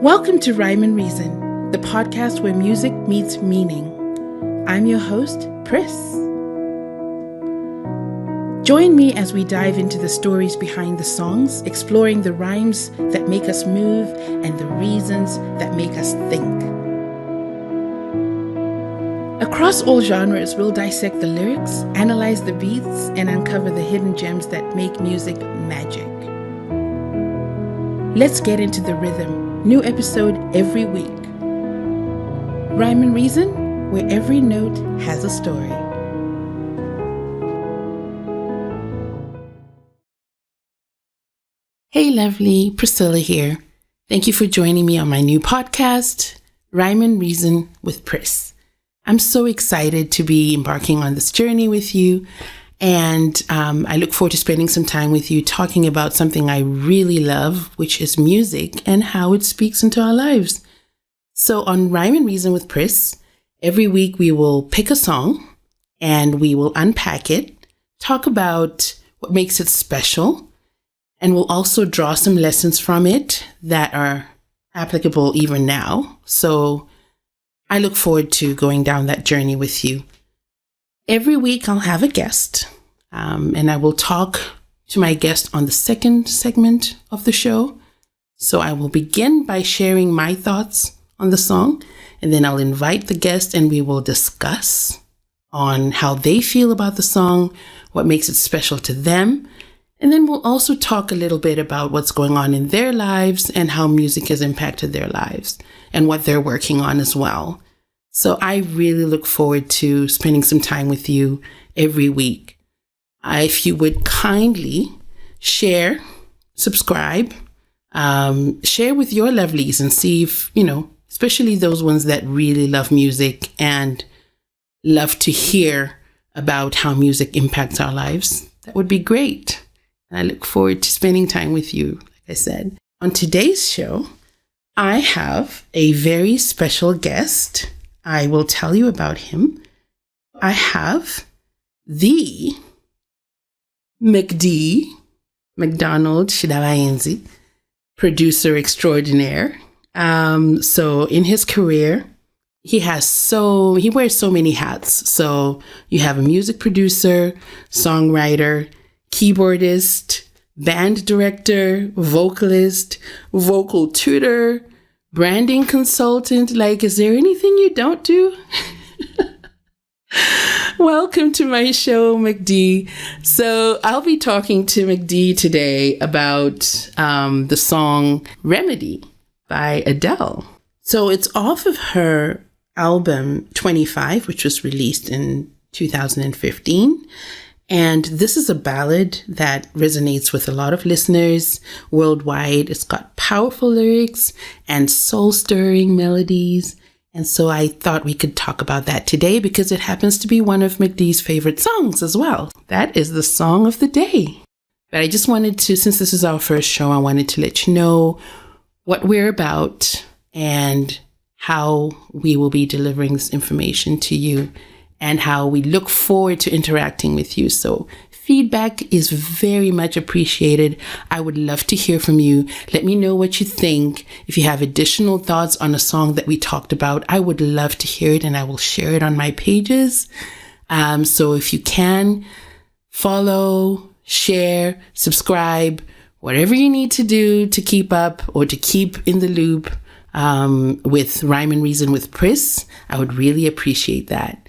Welcome to Rhyme and Reason, the podcast where music meets meaning. I'm your host, Priss. Join me as we dive into the stories behind the songs, exploring the rhymes that make us move and the reasons that make us think. Across all genres, we'll dissect the lyrics, analyze the beats, and uncover the hidden gems that make music magic. Let's get into the rhythm. New episode every week. Rhyme and Reason, where every note has a story. Hey lovely, Priscilla here. Thank you for joining me on my new podcast, Rhyme and Reason with Priss. I'm so excited to be embarking on this journey with you, and I look forward to spending some time with you talking about something I really love, which is music and how it speaks into our lives. So on Rhyme and Reason with Priss, every week we will pick a song and we will unpack it, talk about what makes it special, and we'll also draw some lessons from it that are applicable even now. So I look forward to going down that journey with you. Every week I'll have a guest, and I will talk to my guest on the second segment of the show. So I will begin by sharing my thoughts on the song, and then I'll invite the guest and we will discuss on how they feel about the song, what makes it special to them. And then we'll also talk a little bit about what's going on in their lives and how music has impacted their lives and what they're working on as well. So I really look forward to spending some time with you every week. If you would kindly share, subscribe, share with your lovelies and see if, especially those ones that really love music and love to hear about how music impacts our lives. That would be great. And I look forward to spending time with you, like I said. On today's show, I have a very special guest. I will tell you about him. I have the Macdonald Chidavaenzi, producer extraordinaire. So in his career, he wears so many hats. So you have a music producer, songwriter, keyboardist, band director, vocalist, vocal tutor, branding consultant. Like, is there anything you don't do? Welcome to my show, Macdee. So I'll be talking to Macdee today about the song Remedy by Adele. So it's off of her album 25, which was released in 2015. And this is a ballad that resonates with a lot of listeners worldwide. It's got powerful lyrics and soul-stirring melodies. And so I thought we could talk about that today because it happens to be one of Macdee's favorite songs as well. That is the song of the day. But I just wanted to, since this is our first show, I wanted to let you know what we're about and how we will be delivering this information to you, and how we look forward to interacting with you. So feedback is very much appreciated. I would love to hear from you. Let me know what you think. If you have additional thoughts on a song that we talked about, I would love to hear it, and I will share it on my pages. So if you can, follow, share, subscribe, whatever you need to do to keep up or to keep in the loop with Rhyme and Reason with Priss, I would really appreciate that.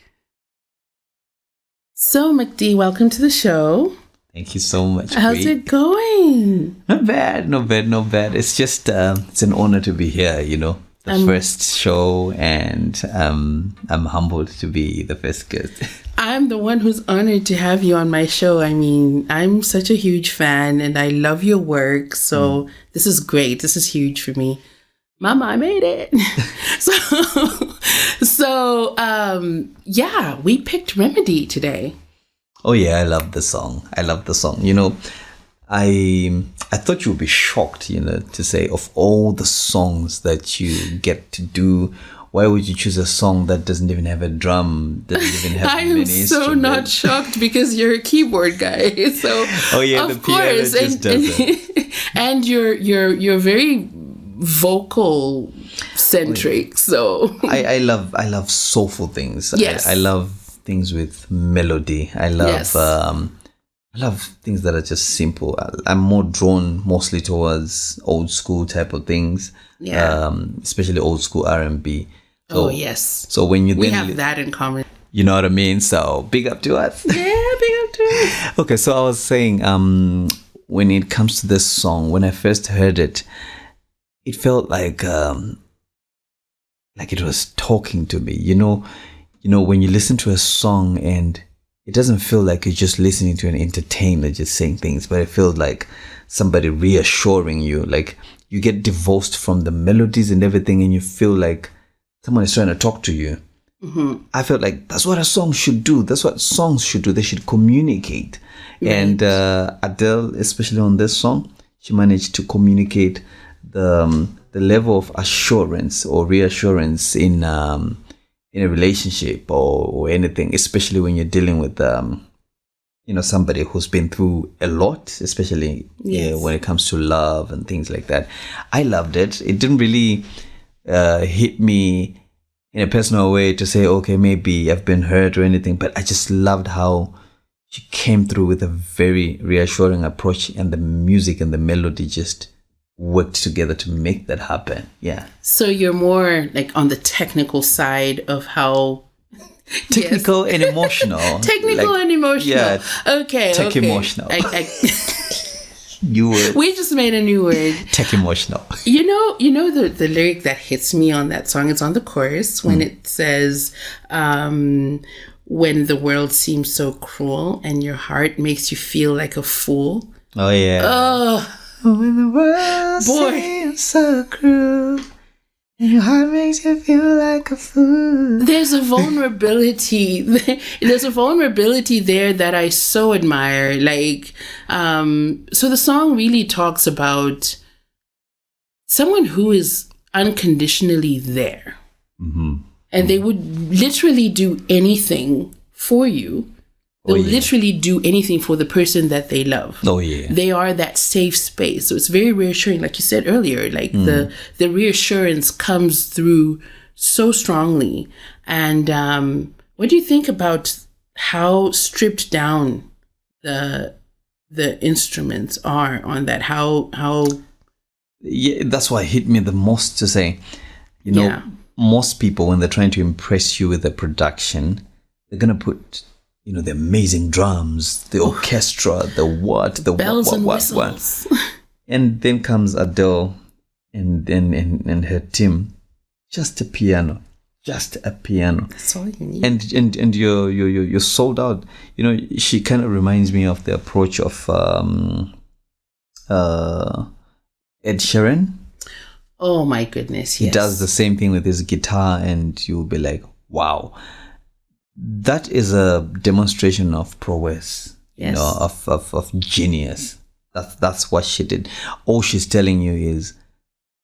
So, Macdee, welcome to the show. Thank you so much. How's it going? Not bad. It's just, it's an honor to be here, the first show, and I'm humbled to be the first guest. I'm the one who's honored to have you on my show. I mean, I'm such a huge fan and I love your work. So This is great. This is huge for me. Mama, I made it. So, we picked Remedy today. Oh yeah, I love the song. I thought you would be shocked, to say, of all the songs that you get to do, why would you choose a song that doesn't even have a drum, doesn't even have I am so not shocked because you're a keyboard guy. So oh yeah, of the piano course, just does it. And you're very vocal centric. So I love soulful things. Yes. I love things with melody. I love Yes. I love things that are just simple. I'm more drawn mostly towards old school type of things. Yeah. Especially old school R&B. So, oh yes, So when you we then have that in common. you know what I mean? So big up to us. Yeah, big up to us. Okay, so I was saying, when it comes to this song, when I first heard it, it felt like it was talking to me. You know, when you listen to a song and it doesn't feel like you're just listening to an entertainer just saying things, but it feels like somebody reassuring you. Like you get divorced from the melodies and everything, and you feel like someone is trying to talk to you. I felt like that's what a song should do. That's what songs should do. They should communicate. Right. And Adele, especially on this song, she managed to communicate the level of assurance or reassurance in a relationship or anything, especially when you're dealing with somebody who's been through a lot, especially when it comes to love and things like that. I loved it. It didn't really hit me in a personal way to say, okay, maybe I've been hurt or anything, but I just loved how she came through with a very reassuring approach, and the music and the melody just worked together to make that happen. Yeah. So you're more like on the technical side of how technical and emotional. Technical and emotional. Yeah. Okay. Tech emotional. You would. We just made a new word. Tech emotional. You know the lyric that hits me on that song, it's on the chorus when it says, when the world seems so cruel and your heart makes you feel like a fool. Oh yeah. Oh, when the world seems so cruel and your heart makes you feel like a fool. There's a vulnerability. There's a vulnerability there that I so admire. Like, so the song really talks about someone who is unconditionally there. Mm-hmm. And they would literally do anything for you. They'll literally do anything for the person that they love. Oh, yeah. They are that safe space. So it's very reassuring, like you said earlier, like the reassurance comes through so strongly. And what do you think about how stripped down the instruments are on that? How Yeah, that's why it hit me the most to say, most people, when they're trying to impress you with the production, they're going to put the amazing drums, the orchestra, the bells and whistles. And then comes Adele and her team. Just a piano. That's all you need. And you're sold out. She kind of reminds me of the approach of Ed Sheeran. Oh my goodness, yes. He does the same thing with his guitar, and you'll be like, wow. That is a demonstration of prowess, yes. Of genius. That's what she did. All she's telling you is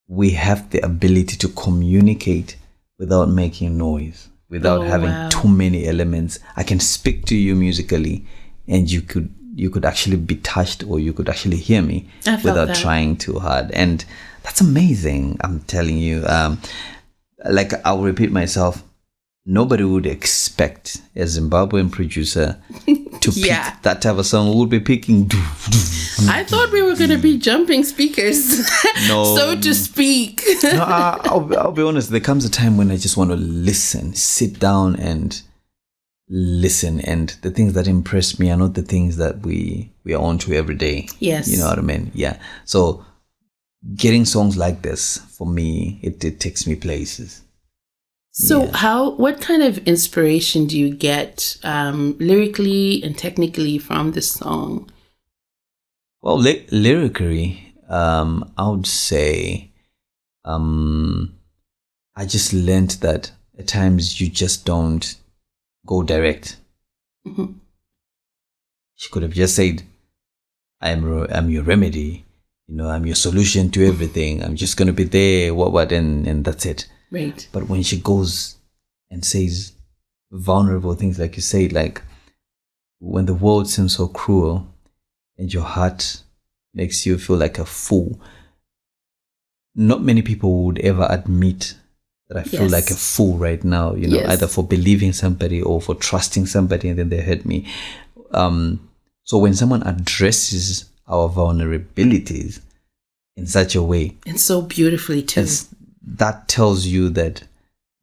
we have the ability to communicate without making noise, without having too many elements. I can speak to you musically, and you could actually be touched, or you could actually hear me without trying too hard. And that's amazing. I'm telling you. Like I'll repeat myself. Nobody would expect a Zimbabwean producer to pick that type of song. We'll be picking. I thought we were going to be jumping speakers, so to speak. No, I'll be honest. There comes a time when I just want to listen, sit down and listen. And the things that impress me are not the things that we are on to every day. Yes. You know what I mean? Yeah. So getting songs like this, for me, it takes me places. So what kind of inspiration do you get lyrically and technically from this song? Well, lyrically, I would say I just learned that at times you just don't go direct. Mm-hmm. She could have just said, I'm your remedy, I'm your solution to everything. I'm just going to be there, and that's it. Right. But when she goes and says vulnerable things, like you say, like when the world seems so cruel and your heart makes you feel like a fool, not many people would ever admit that I feel like a fool right now, either for believing somebody or for trusting somebody and then they hurt me. So when someone addresses our vulnerabilities in such a way, and so beautifully too, that tells you that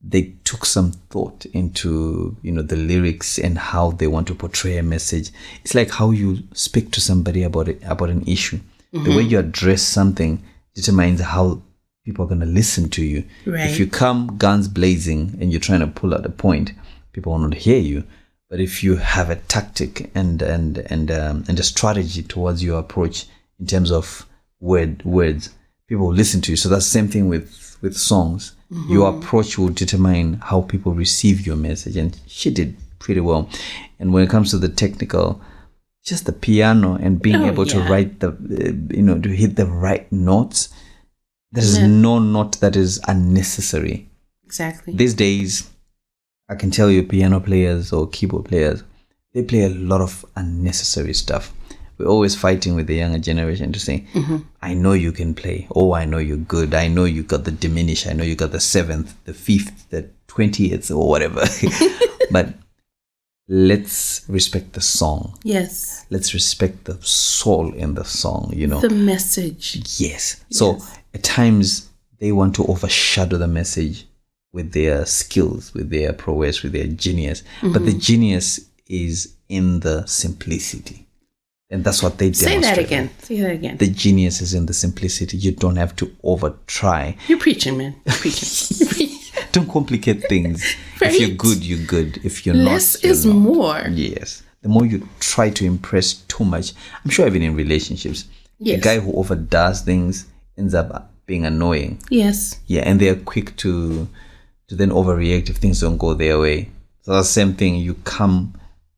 they took some thought into, the lyrics and how they want to portray a message. It's like how you speak to somebody about an issue. The way you address something determines how people are going to listen to you. Right. If you come guns blazing and you're trying to pull out a point, people will not hear you. But if you have a tactic and a strategy towards your approach in terms of words, people will listen to you. So that's the same thing with songs. Your approach will determine how people receive your message, and she did pretty well. And when it comes to the technical, just the piano and being able to write to hit the right notes. There is no note that is unnecessary. Exactly. These days, I can tell you, piano players or keyboard players, they play a lot of unnecessary stuff. We're always fighting with the younger generation to say, I know you can play. Oh, I know you're good. I know you got the diminish. I know you got the 7th, the 5th, the 20th or whatever. But let's respect the song. Yes. Let's respect the soul in the song, The message. Yes. So at times they want to overshadow the message with their skills, with their prowess, with their genius. But the genius is in the simplicity. And that's what they demonstrate. Say that again. The genius is in the simplicity. You don't have to over try. You're preaching, man. You're preaching. Don't complicate things. Right? If you're good, you're good. If you're less not, you're is not. more. Yes. The more you try to impress too much, I'm sure even in relationships, the guy who overdoes things ends up being annoying. Yes. Yeah, and they're quick to then overreact if things don't go their way. So that's the same thing. You come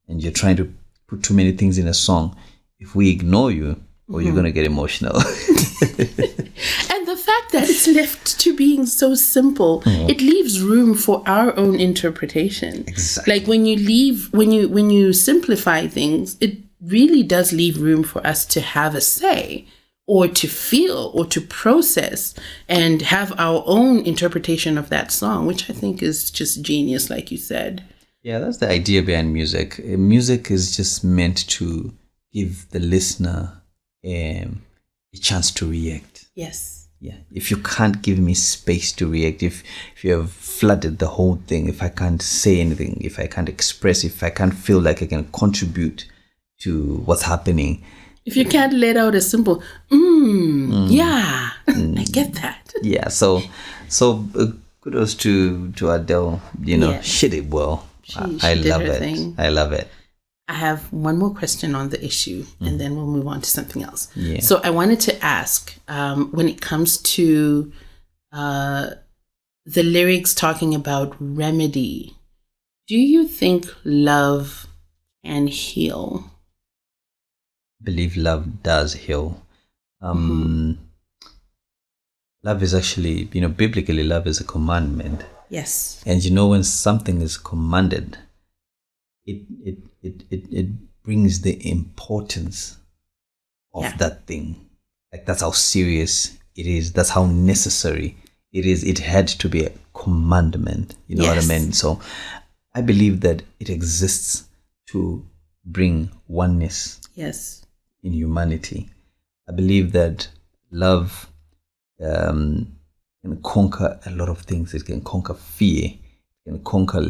and you're trying to put too many things in a song. If we ignore you, you're going to get emotional. And the fact that it's left to being so simple, it leaves room for our own interpretation. Exactly. Like when you simplify things, it really does leave room for us to have a say or to feel or to process and have our own interpretation of that song, which I think is just genius, like you said. Yeah, that's the idea behind music. Music is just meant to give the listener a chance to react. Yes. Yeah. If you can't give me space to react, if you have flooded the whole thing, if I can't say anything, if I can't express, if I can't feel like I can contribute to what's happening. If you can't let out a simple, I get that. Yeah. So kudos to Adele. She did well. I love it. Thing. I love it. I have one more question on the issue, and then we'll move on to something else. Yeah. So I wanted to ask, when it comes to the lyrics talking about remedy, do you think love can heal? I believe love does heal. Love is actually, biblically, love is a commandment. Yes. And when something is commanded, it brings the importance of that thing. Like that's how serious it is. That's how necessary it is. It had to be a commandment. You know what I mean? So I believe that it exists to bring oneness in humanity. I believe that love can conquer a lot of things. It can conquer fear. It can conquer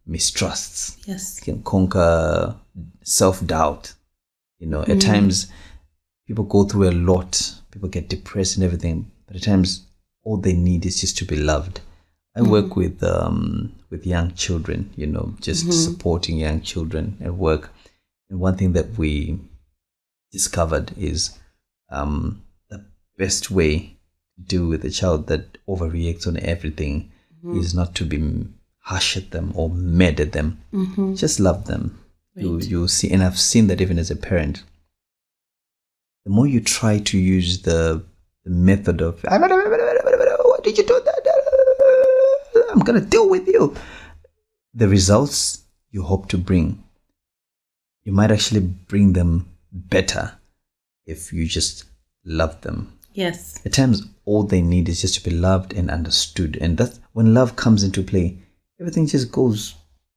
mistrusts. Yes. It can conquer self-doubt. At times people go through a lot. People get depressed and everything. But at times all they need is just to be loved. I work with young children, just supporting young children at work. And one thing that we discovered is the best way to deal with a child that overreacts on everything is not to be harsh at them or mad at them. Just love them. Right. You see, and I've seen that even as a parent. The more you try to use the method of what did you do that? I'm gonna deal with you. The results you hope to bring, you might actually bring them better if you just love them. Yes. At times, all they need is just to be loved and understood. And that's when love comes into play, everything just goes,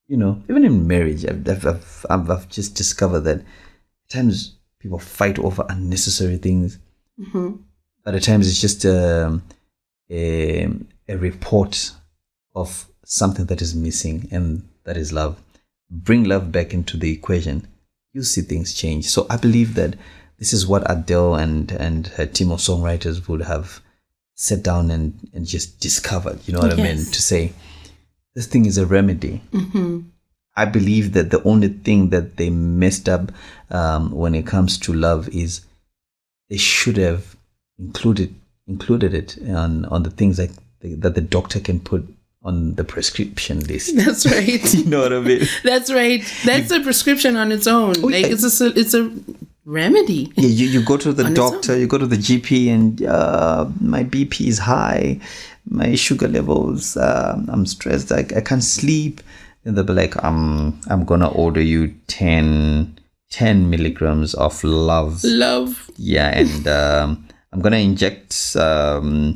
even in marriage, I've just discovered that at times people fight over unnecessary things. But at times it's just a report of something that is missing, and that is love. Bring love back into the equation, you'll see things change. So I believe that this is what Adele and her team of songwriters would have sat down and just discovered, you know what I mean? To say, this thing is a remedy. I believe that the only thing that they messed up when it comes to love is they should have included it on the things that the doctor can put on the prescription list. That's right. You know what I mean? That's right. That's a prescription on its own. It's a remedy. Yeah, you go to the doctor, you go to the GP, and my BP is high, my sugar levels, I'm stressed, I can't sleep. And they'll be like, I'm gonna order you 10 milligrams of love. Yeah, and I'm gonna inject 4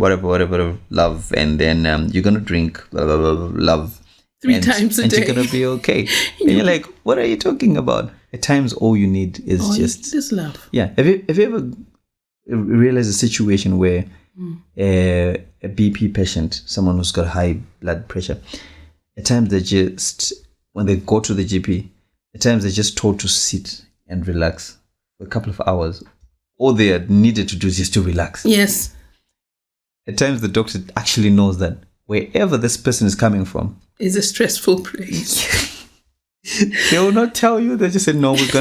whatever love, and then you're gonna drink love 3 times a day, and you're gonna be okay. And you're like, what are you talking about? At times, all you need is just love. Yeah. Have you ever realized a situation where a BP patient, someone who's got high blood pressure, at times when they go to the GP, at times they're just told to sit and relax for a couple of hours. All they are needed to do is just to relax. Yes. At times the doctor actually knows that wherever this person is coming from is a stressful place. They will not tell you. They just say, no, we're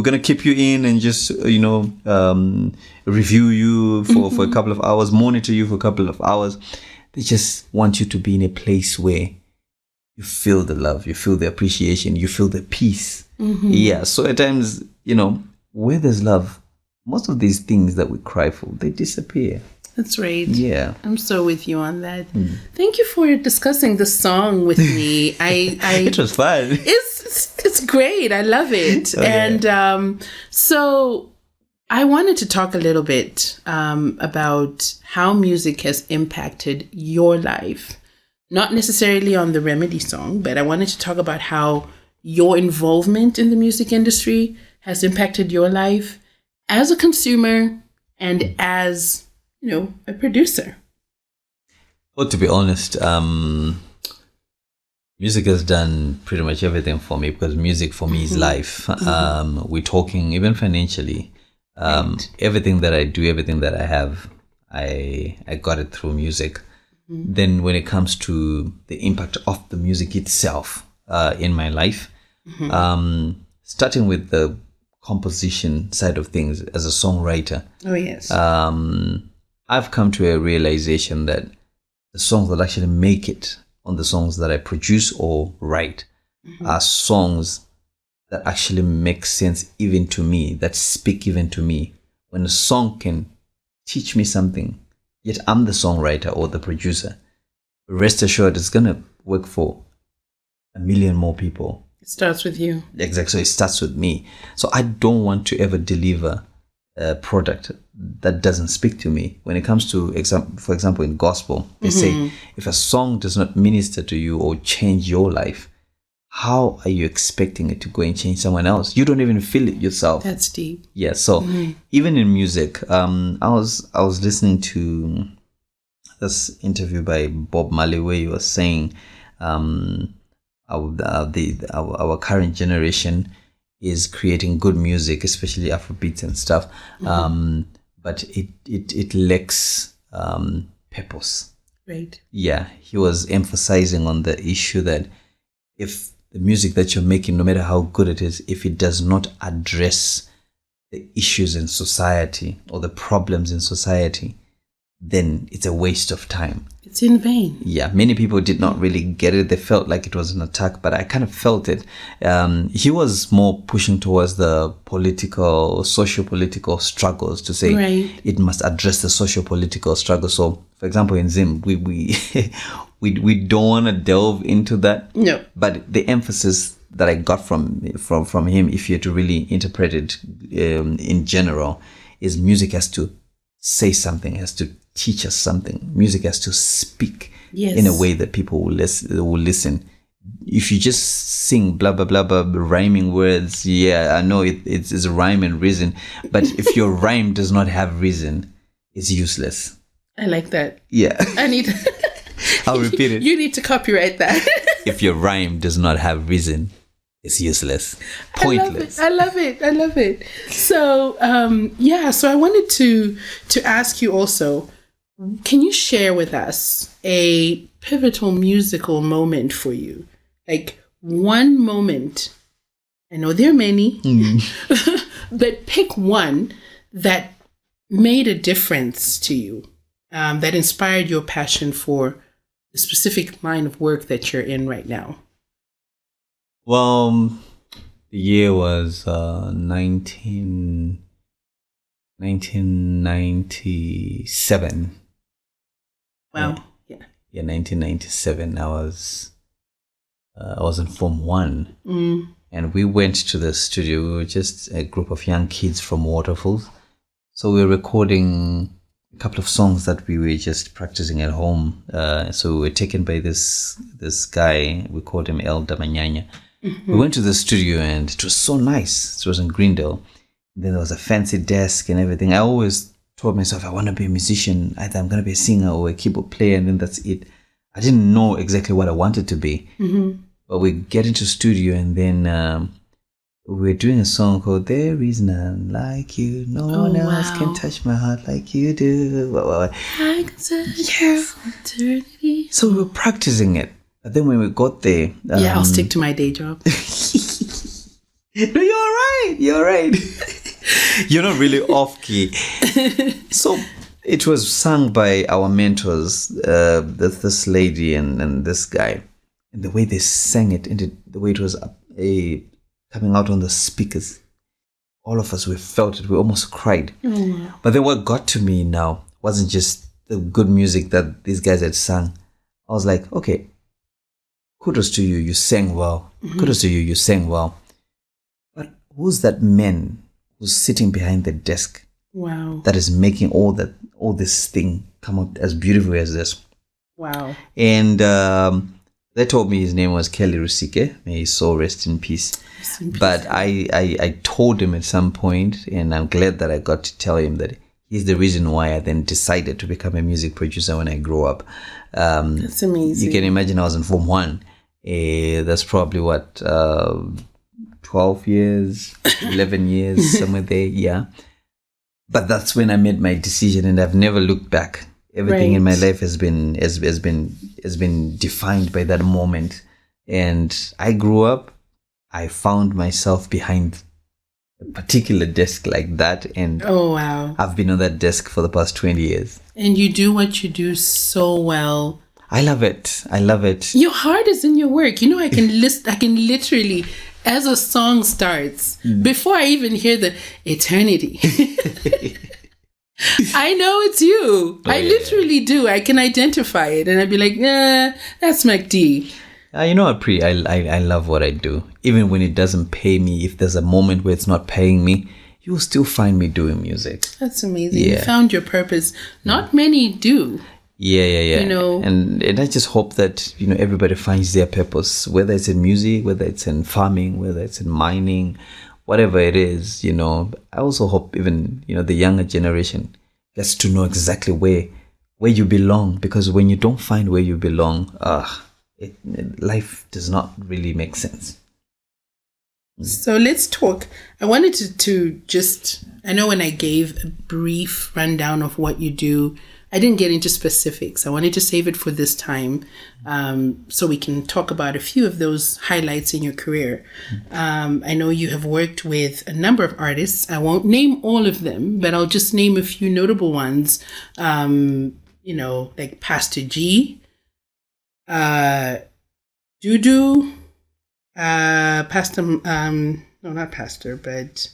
gonna keep you in and just review you for a couple of hours, monitor you for a couple of hours. They just want you to be in a place where you feel the love, you feel the appreciation, you feel the peace. Yeah. So at times, where there's love, most of these things that we cry for, they disappear. That's right. Yeah. I'm so with you on that. Thank you for discussing the song with me. It was fun. It's great. I love it. So I wanted to talk a little bit about how music has impacted your life. Not necessarily on the Remedy song, but I wanted to talk about how your involvement in the music industry has impacted your life as a consumer and as, a producer. Well, to be honest, music has done pretty much everything for me, because music for me is life. We're talking even financially. Everything that I do, everything that I have, I got it through music. Then when it comes to the impact of the music itself in my life, starting with the composition side of things as a songwriter. Oh, yes. I've come to a realization that the songs that actually make it on the songs that I produce or write are songs that actually make sense even to me, that speak even to me. When a song can teach me something, yet I'm the songwriter or the producer, rest assured it's going to work for 1 million more people. It starts with you. Exactly. So it starts with me. So I don't want to ever deliver a product that doesn't speak to me. When it comes to, for example, in gospel, they say, if a song does not minister to you or change your life, how are you expecting it to go and change someone else? You don't even feel it yourself. That's deep. Yeah. So even in music, I was listening to this interview by Bob Marley where he was saying, our current generation is creating good music, especially Afrobeats and stuff, but it lacks purpose. Right. Yeah, he was emphasizing on the issue that if the music that you're making, no matter how good it is, if it does not address the issues in society or the problems in society, then it's a waste of time. It's in vain. Yeah, many people did not really get it. They felt like it was an attack, but I kind of felt it. He was more pushing towards the socio-political struggles to say it must address the socio-political struggle. So, for example, in Zim, we don't want to delve into that. No. But the emphasis that I got from him, if you had to really interpret it in general, is music has to say something, has to teach us something. Music has to speak in a way that people will listen. If you just sing blah blah blah blah rhyming words, I know it's a rhyme and reason, but if your rhyme does not have reason, it's useless. I like that. Yeah. I need I'll repeat it. You need to copyright that. If your rhyme does not have reason, it's useless. Pointless. I love it. So, so I wanted to ask you also, can you share with us a pivotal musical moment for you? Like one moment. I know there are many, but pick one that made a difference to you, that inspired your passion for the specific line of work that you're in right now. Well, the year was 1997. Wow. Yeah, 1997. I was in Form 1. And we went to the studio. We were just a group of young kids from Waterfalls. So we were recording a couple of songs that we were just practicing at home. So we were taken by this guy. We called him El Damanyanya. We went to the studio and it was so nice. It was in Greendale. Then there was a fancy desk and everything. I always told myself I want to be a musician. Either I'm going to be a singer or a keyboard player, and then that's it. I didn't know exactly what I wanted to be. But we get into studio and then we're doing a song called There Is None Like You. No one else can touch my heart like you do. I can touch eternity. So we were practicing it. But then when we got there... I'll stick to my day job. No, you're right. You're not really off key. So it was sung by our mentors, this lady and this guy. And the way they sang it, and the way it was coming out on the speakers, all of us, we felt it. We almost cried. But then what got to me now wasn't just the good music that these guys had sung. I was like, okay, kudos to you. You sang well. Kudos to you. You sang well. But who's that man who's sitting behind the desk? Wow. That is making all this thing come out as beautiful as this. Wow. And they told me his name was Kelly Rusike. May his soul rest in peace. But I told him at some point, and I'm glad that I got to tell him that he's the reason why I then decided to become a music producer when I grew up. That's amazing. You can imagine I was in Form 1. That's probably 12 years, 11 years, somewhere there, yeah. But that's when I made my decision, and I've never looked back. Everything in my life has been defined by that moment. And I grew up, I found myself behind a particular desk like that, and I've been on that desk for the past 20 years. And you do what you do so well. I love it. Your heart is in your work. You know, I can literally, as a song starts, before I even hear the eternity, I know it's you. I literally do. I can identify it, and I'd be like, that's Macdee. You know what, Pri? I love what I do. Even when it doesn't pay me, if there's a moment where it's not paying me, you'll still find me doing music. That's amazing. You found your purpose. Not many do. Yeah. You know, and I just hope that, everybody finds their purpose, whether it's in music, whether it's in farming, whether it's in mining, whatever it is, I also hope even, the younger generation gets to know exactly where you belong, because when you don't find where you belong, life does not really make sense. So let's talk. I wanted to just, I know when I gave a brief rundown of what you do, I didn't get into specifics. I wanted to save it for this time, so we can talk about a few of those highlights in your career. I know you have worked with a number of artists. I won't name all of them, but I'll just name a few notable ones. Like Pastor G, Dudu, Pastor, no, not Pastor, but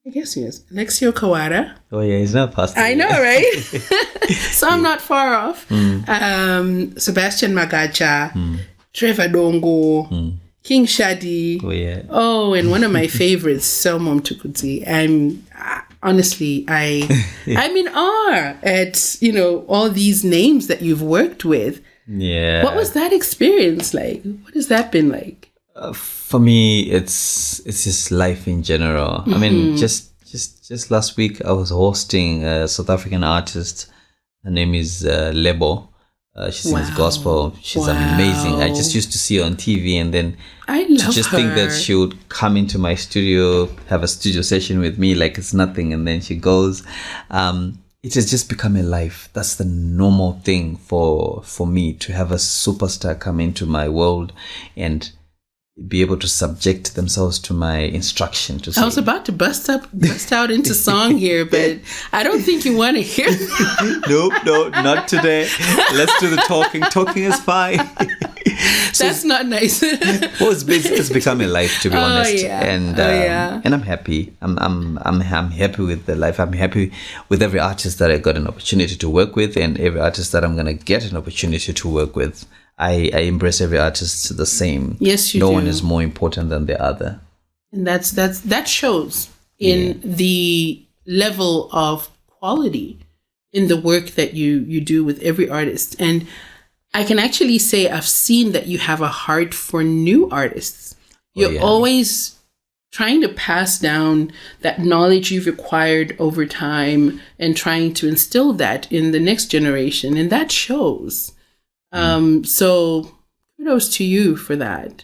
I guess he is. Alexio Kawada. Oh yeah, he's not Pastor. I know, right? So I'm not far off. Sebastian Magacha, Trevor Dongo, King Shadi. Oh yeah. Oh, and one of my favorites, Selmom Tukuti. honestly, I'm in awe at, all these names that you've worked with. Yeah. What was that experience like? What has that been like? For me, it's just life in general. I mean, just last week I was hosting a South African artist. Her name is Lebo. She sings gospel. She's amazing. I just used to see her on TV, and then I love to just her. think that she would come into my studio, have a studio session with me like it's nothing, and then she goes. It has just become a life. That's the normal thing for me, to have a superstar come into my world and be able to subject themselves to my instruction. I was about to bust out into song here, but I don't think you want to hear that. Nope, not today. Let's do the talking. Talking is fine. That's not nice. Well, it's become a life, to be honest. Yeah. And I'm happy. I'm happy with the life. I'm happy with every artist that I got an opportunity to work with, and every artist that I'm gonna get an opportunity to work with. I embrace every artist the same. Yes, you do. No one is more important than the other. And that shows in the level of quality in the work that you do with every artist. And I can actually say I've seen that you have a heart for new artists. You're always trying to pass down that knowledge you've acquired over time and trying to instill that in the next generation. And that shows. So kudos to you for that.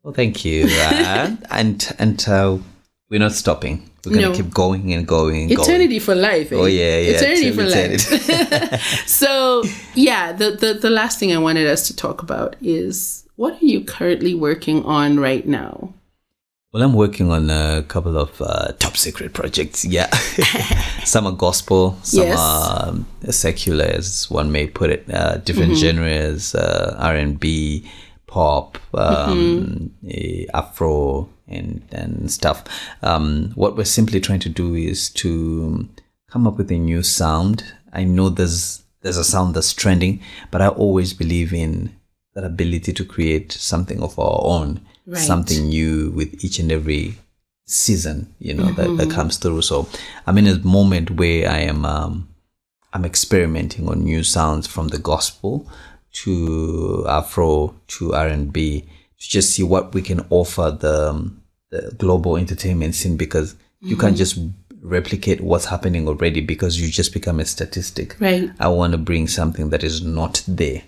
Well, thank you. And we're not stopping. We're going to keep going and going. Eternity for life. Eh? Oh, yeah. Eternity for life. So, the last thing I wanted us to talk about is, what are you currently working on right now? Well, I'm working on a couple of top secret projects. Yeah. Some are gospel, some are secular, as one may put it. Different genres, R&B, pop, Afro, and stuff. What we're simply trying to do is to come up with a new sound. I know there's a sound that's trending, but I always believe in that ability to create something of our own. Right. Something new with each and every season, that comes through. So I'm in a moment where I am I'm experimenting on new sounds, from the gospel to Afro to R&B, to just see what we can offer the global entertainment scene, because you can't just replicate what's happening already, because you just become a statistic. Right. I want to bring something that is not there. Right.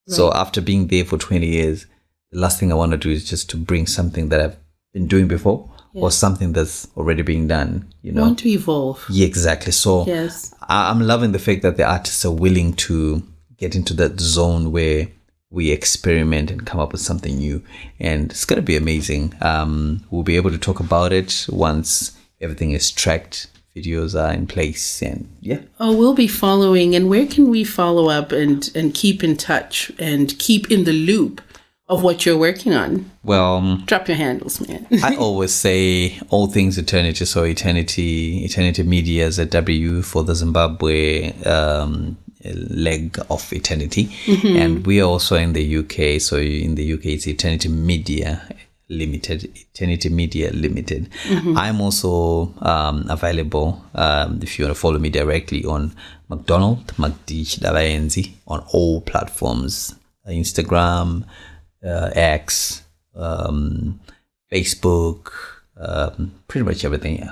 So after being there for 20 years, the last thing I want to do is just to bring something that I've been doing before, or something that's already being done. You want to evolve. Yeah, exactly. So I'm loving the fact that the artists are willing to get into that zone where we experiment and come up with something new. And it's going to be amazing. We'll be able to talk about it once everything is tracked, videos are in place, and we'll be following. And where can we follow up and keep in touch and keep in the loop of what you're working on? Well, drop your handles, man. I always say all things eternity. So eternity media is a W for the Zimbabwe leg of eternity. And we are also in the UK. So in the UK, it's Eternity Media Limited. I'm also available if you want to follow me directly on Macdonald Macdee Chidavaenzi on all platforms: Instagram, X, Facebook, pretty much everything.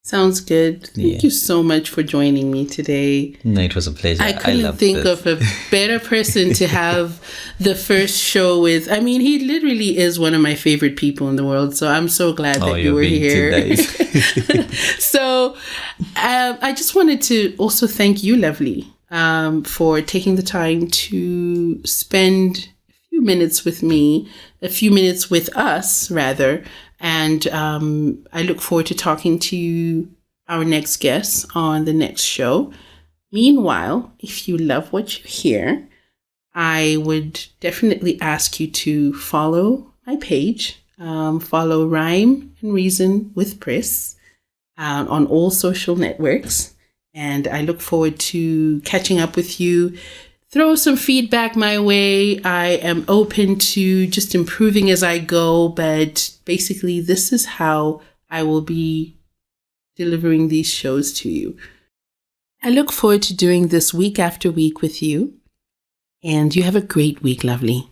Sounds good. Thank you so much for joining me today. No, it was a pleasure. I couldn't think of a better person to have the first show with. I mean, he literally is one of my favorite people in the world. So I'm so glad that you were here. Nice. So I just wanted to also thank you, Lovely, for taking the time to spend a few minutes with us, rather. And I look forward to talking to our next guest on the next show. Meanwhile, if you love what you hear, I would definitely ask you to follow my page. Follow Rhyme and Reason with Priss on all social networks. And I look forward to catching up with you. Throw some feedback my way. I am open to just improving as I go, but basically this is how I will be delivering these shows to you. I look forward to doing this week after week with you. And you have a great week, lovely.